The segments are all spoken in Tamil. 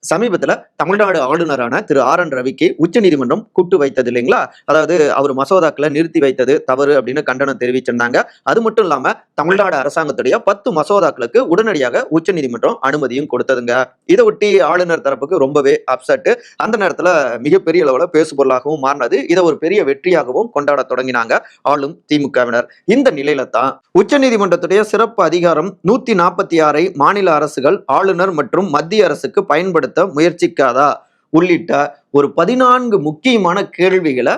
சமீபத்துல தமிழ்நாடு ஆளுநரான திரு ஆர்.என். ரவிக்கு உச்சநீதிமன்றம் கூட்டு வைத்தது இல்லைங்களா? அதாவது அவர் மசோதாக்களை நிறுத்தி வைத்தது தவறு அப்படின்னு கண்டனம் தெரிவிச்சிருந்தாங்க. அது மட்டும் இல்லாம தமிழ்நாடு அரசாங்கத்துடைய 10 மசோதாக்களுக்கு உடனடியாக உச்சநீதிமன்றம் அனுமதியும் கொடுத்ததுங்க. இதை ஒட்டி ஆளுநர் தரப்புக்கு ரொம்பவே அப்செட். அந்த நேரத்துல மிகப்பெரிய அளவுல பேசுபொருளாகவும் மாறினது. இதை ஒரு பெரிய வெற்றியாகவும் கொண்டாட தொடங்கினாங்க ஆளும் திமுகவினர். இந்த நிலையில தான் உச்சநீதிமன்றத்துடைய சிறப்பு அதிகாரம் 146ஐ மாநில அரசுகள் ஆளுநர் மற்றும் மத்திய அரசுக்கு பயன்படுத்த முயற்சிக்காதா உள்ளிட்ட ஒரு 14 முக்கியமான கேள்விகளை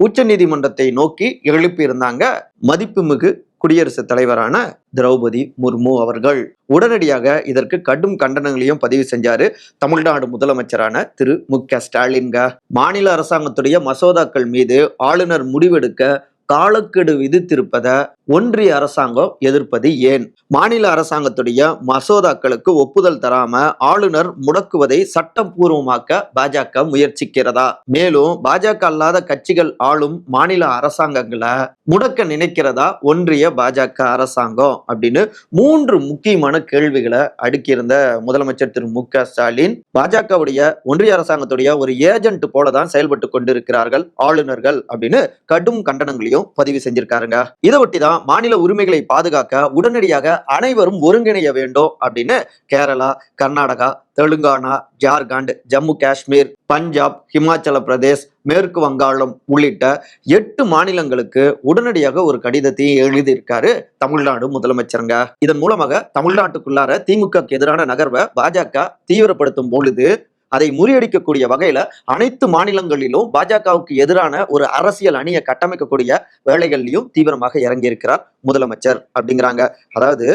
உச்சநீதிமன்றத்தை நோக்கி எழுப்பியிருந்தாங்க மதிப்புமிகு குடியரசுத் தலைவரான திரௌபதி முர்மு அவர்கள். உடனடியாக இதற்கு கடும் கண்டனங்களையும் பதிவு செஞ்சாரு தமிழ்நாடு முதலமைச்சரான திரு மு.க.ஸ்டாலின். மாநில அரசாங்கத்துடைய மசோதாக்கள் மீது ஆளுநர் முடிவெடுக்க காலக்கெடு விதித்திருப்பத ஒன்றிய அரசாங்கம் எதிர்ப்பது ஏன்? மாநில அரசாங்கத்துடைய மசோதாக்களுக்கு ஒப்புதல் தராம ஆளுநர் முடக்குவதை சட்டப்பூர்வமாக்க பாஜக முயற்சிக்கிறதா? மேலும் பாஜக அல்லாத கட்சிகள் ஆளும் மாநில அரசாங்கங்களை முடக்க நினைக்கிறதா ஒன்றிய பாஜக அரசாங்கம் அப்படின்னு 3 முக்கியமான கேள்விகளை அடுக்கியிருந்த முதலமைச்சர் திரு மு.க.ஸ்டாலின் பாஜகவுடைய ஒன்றிய அரசாங்கத்துடைய ஒரு ஏஜென்ட் போலதான் செயல்பட்டு கொண்டிருக்கிறார்கள் ஆளுநர்கள் அப்படின்னு கடும் கண்டனங்களையும் பதிவு செஞ்சிருக்காருங்க. இதை ஒட்டிதான் மாநில உரிமைகளை பாதுகாக்க உடனடியாக அனைவரும் ஒருங்கிணைய வேண்டும் அப்படின்னு கேரளா, கர்நாடகா, தெலுங்கானா, ஜார்க்கண்ட், ஜம்மு காஷ்மீர், பஞ்சாப், ஹிமாச்சல பிரதேஷ், மேற்கு வங்காளம் உள்ளிட்ட 8 மாநிலங்களுக்கு உடனடியாக ஒரு கடிதத்தை எழுதியிருக்காரு தமிழ்நாடு முதலமைச்சருங்க. இதன் மூலமாக தமிழ்நாட்டுக்குள்ளார திமுகக்கு எதிரான நகர்வை பாஜக தீவிரப்படுத்தும் பொழுது அதை முறியடிக்கக்கூடிய வகையில அனைத்து மாநிலங்களிலும் பாஜகவுக்கு எதிரான ஒரு அரசியல் அணியை கட்டமைக்கக்கூடிய வேலைகள்லையும் தீவிரமாக இறங்கி இருக்கிறார் முதலமைச்சர் அப்படிங்கிறாங்க. அதாவது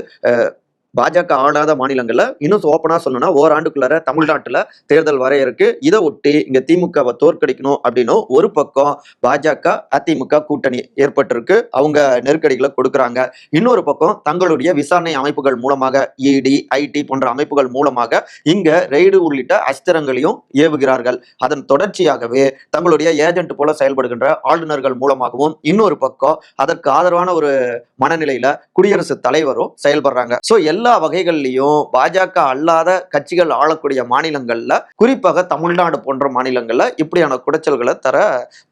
பாஜக ஆளாத மாநிலங்கள்ல இன்னும் ஓப்பனா சொல்லணும்னா ஓராண்டுக்குள்ளார தமிழ்நாட்டுல தேர்தல் வர இருக்கு. இதை ஒட்டி இங்க திமுகவை தோற்கடிக்கணும் அப்படின்னு ஒரு பக்கம் பாஜக அதிமுக கூட்டணி ஏற்பட்டிருக்கு. அவங்க நெருக்கடிகளை கொடுக்குறாங்க. இன்னொரு பக்கம் தங்களுடைய விசாரணை அமைப்புகள் மூலமாக இடி, ஐடி போன்ற அமைப்புகள் மூலமாக இங்க ரெய்டு உள்ளிட்ட அஸ்திரங்களையும் ஏவுகிறார்கள். அதன் தொடர்ச்சியாகவே தங்களுடைய ஏஜென்ட் போல செயல்படுகின்ற ஆளுநர்கள் மூலமாகவும் இன்னொரு பக்கம் அதற்கு ஆதரவான ஒரு மனநிலையில குடியரசுத் தலைவரும் செயல்படுறாங்க. சோ எல்லா வகைகள்லயும் பாஜக அல்லாத கட்சிகள் ஆளக்கூடிய மாநிலங்கள்ல, குறிப்பாக தமிழ்நாடு போன்ற மாநிலங்கள்ல இப்படியான குடைச்சல்களை தர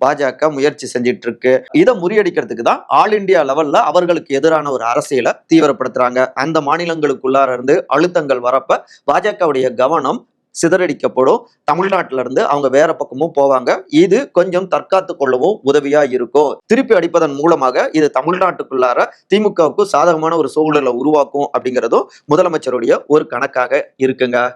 பாஜக முயற்சி செஞ்சிட்டு இருக்கு. இதை முறியடிக்கிறதுக்கு தான் ஆல் இண்டியா லெவல்ல அவர்களுக்கு எதிரான ஒரு அரசியலை தீவிரப்படுத்துறாங்க. அந்த மாநிலங்களுக்குள்ளார இருந்து அழுத்தங்கள் வரப்ப பாஜகவுடைய கவனம் சிதறடிக்கப்படும். தமிழ்நாட்டில இருந்து அவங்க வேற பக்கமும் போவாங்க. இது கொஞ்சம் தற்காத்து கொள்ளவும் உதவியா இருக்கும். திருப்பி அடிப்பதன் மூலமாக இது தமிழ்நாட்டுக்குள்ளார திமுகவுக்கு சாதகமான ஒரு சூழலை உருவாக்கும் அப்படிங்கிறதும் முதலமைச்சருடைய ஒரு கணக்காக இருக்குங்க.